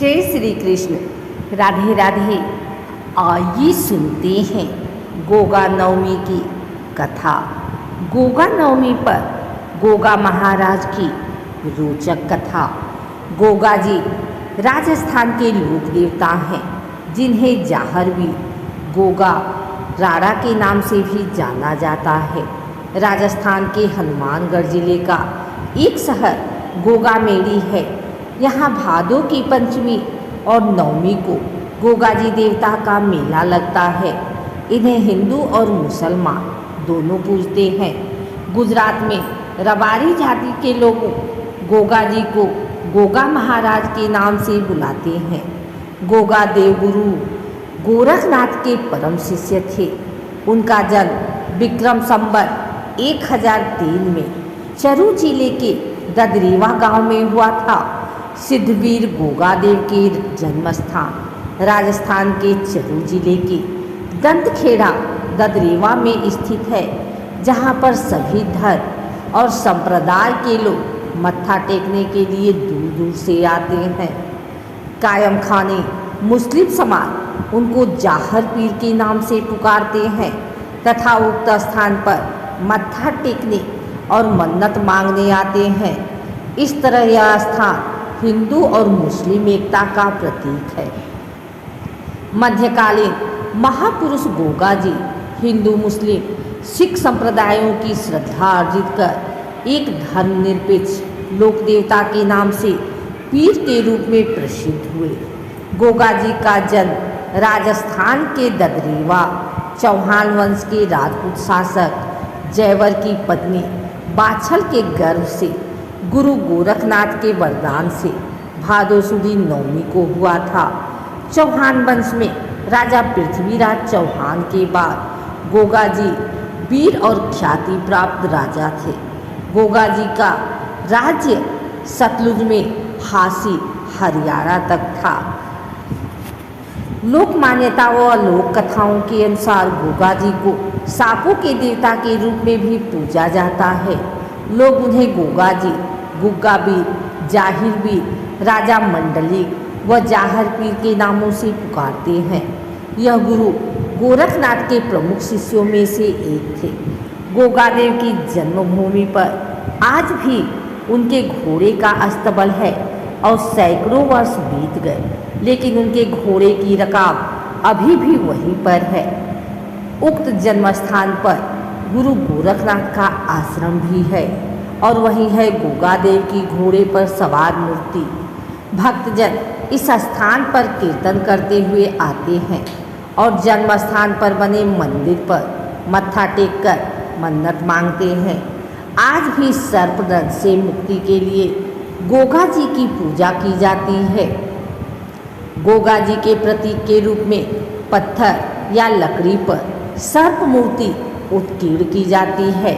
जय श्री कृष्ण। राधे राधे। आइए सुनते हैं गोगा नवमी की कथा। गोगा नवमी पर गोगा महाराज की रोचक कथा। गोगा जी राजस्थान के लोक देवता हैं, जिन्हें जाहरवीर गोगा राड़ा के नाम से भी जाना जाता है। राजस्थान के हनुमानगढ़ जिले का एक शहर गोगा मेड़ी है। यहाँ भादों की पंचमी और नवमी को गोगा जी देवता का मेला लगता है। इन्हें हिंदू और मुसलमान दोनों पूजते हैं। गुजरात में रबारी जाति के लोग गोगा जी को गोगा महाराज के नाम से बुलाते हैं। गोगा देवगुरु गोरखनाथ के परम शिष्य थे। उनका जन्म विक्रम संवत 1003 में चरू जिले के ददरीवा गांव में हुआ था। सिद्धवीर गोगादेव के जन्म स्थान राजस्थान के चरू जिले के दंतखेड़ा ददरीवा में स्थित है, जहां पर सभी धर्म और संप्रदाय के लोग मत्था टेकने के लिए दूर दूर से आते हैं। कायम खाने मुस्लिम समाज उनको जाहर पीर के नाम से पुकारते हैं तथा उक्त स्थान पर मत्था टेकने और मन्नत मांगने आते हैं। इस तरह यह स्थान हिंदू और मुस्लिम एकता का प्रतीक है। मध्यकालीन महापुरुष गोगा जी हिंदू मुस्लिम सिख संप्रदायों की श्रद्धा अर्जित कर एक धर्मनिरपेक्ष लोक देवता के नाम से पीर के रूप में प्रसिद्ध हुए। गोगा जी का जन्म राजस्थान के ददरीवा चौहान वंश के राजपूत शासक जयवर की पत्नी बाछल के गर्भ से गुरु गोरखनाथ के वरदान से भादो सुदी नवमी को हुआ था। चौहान वंश में राजा पृथ्वीराज चौहान के बाद गोगा जी वीर और ख्याति प्राप्त राजा थे। गोगा जी का राज्य सतलुज में हासी हरियाणा तक था। लोक मान्यता व लोक कथाओं के अनुसार गोगा जी को सांपों के देवता के रूप में भी पूजा जाता है। लोग उन्हें गोगा जी, गुग्गा बीर, जाहिर बीर, राजा मंडलिक व जाहर पीर के नामों से पुकारते हैं। यह गुरु गोरखनाथ के प्रमुख शिष्यों में से एक थे। गोगादेव की जन्मभूमि पर आज भी उनके घोड़े का अस्तबल है और सैकड़ों वर्ष बीत गए, लेकिन उनके घोड़े की रकाब अभी भी वहीं पर है। उक्त जन्मस्थान पर गुरु गोरखनाथ का आश्रम भी है और वहीं है गोगादेव की घोड़े पर सवार मूर्ति। भक्तजन इस स्थान पर कीर्तन करते हुए आते हैं और जन्म स्थान पर बने मंदिर पर मत्था टेककर मन्नत मांगते हैं। आज भी सर्पदंश से मुक्ति के लिए गोगा जी की पूजा की जाती है। गोगा जी के प्रतीक के रूप में पत्थर या लकड़ी पर सर्प मूर्ति उत्कीर्ण की जाती है।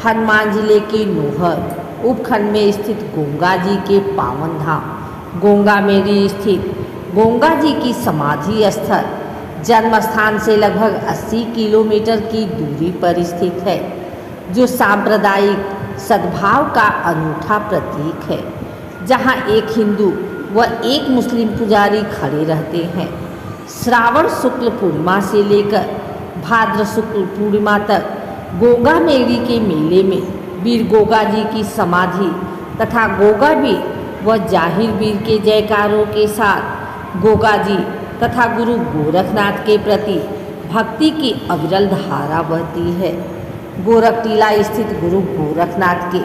हनुमान जिले के नोहर उपखंड में स्थित गोगा जी के पावन धाम गोगा मेड़ी स्थित गोगा जी की समाधि स्थल जन्म स्थान से लगभग 80 किलोमीटर की दूरी पर स्थित है, जो सांप्रदायिक सद्भाव का अनूठा प्रतीक है। जहां एक हिंदू व एक मुस्लिम पुजारी खड़े रहते हैं। श्रावण शुक्ल पूर्णिमा से लेकर भाद्र शुक्ल पूर्णिमा तक गोगा मेड़ी के मेले में वीर गोगा जी की समाधि तथा गोगा बीर व जाहिर बीर के जयकारों के साथ गोगा जी तथा गुरु गोरखनाथ के प्रति भक्ति की अविरल धारा बहती है। गोरखटीला स्थित गुरु गोरखनाथ के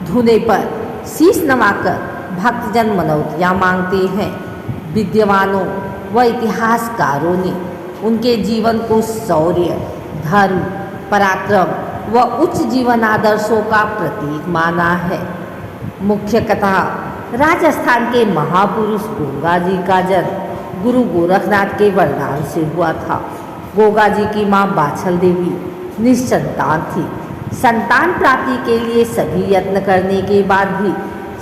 धुने पर शीश नवाकर भक्तजन मनौतियाँ मांगते हैं। विद्वानों व इतिहासकारों ने उनके जीवन को शौर्य, धर्म, पराक्रम व उच्च जीवन आदर्शों का प्रतीक माना है। मुख्य कथा राजस्थान के महापुरुष गोगा जी का जन्म गुरु गोरखनाथ के वरदान से हुआ था। गोगा जी की मां बाछल देवी निसंतान थी। संतान प्राप्ति के लिए सभी यत्न करने के बाद भी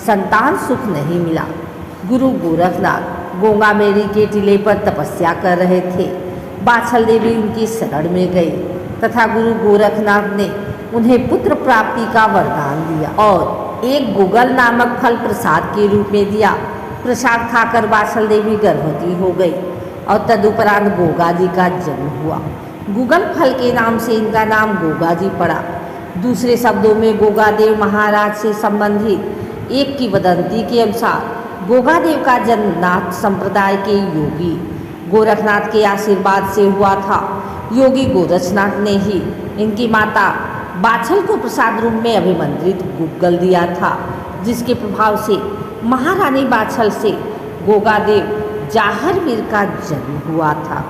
संतान सुख नहीं मिला। गुरु गोरखनाथ गोगा मेड़ी के टीले पर तपस्या कर रहे थे। बाछल देवी उनकी शरण में गई तथा गुरु गोरखनाथ ने उन्हें पुत्र प्राप्ति का वरदान दिया और एक गुगल नामक फल प्रसाद के रूप में दिया। प्रसाद खाकर बाछल देवी गर्भवती हो गई और तदुपरांत गोगा जी का जन्म हुआ। गुगल फल के नाम से इनका नाम गोगा जी पड़ा। दूसरे शब्दों में गोगादेव महाराज से संबंधित एक किंवदंती के अनुसार गोगादेव का जन्म नाथ संप्रदाय के योगी गोरखनाथ के आशीर्वाद से हुआ था। योगी गोरखनाथ ने ही इनकी माता बाछल को प्रसाद रूप में अभिमंत्रित गुग्गल दिया था, जिसके प्रभाव से महारानी बाछल से गोगादेव जाहरवीर का जन्म हुआ था।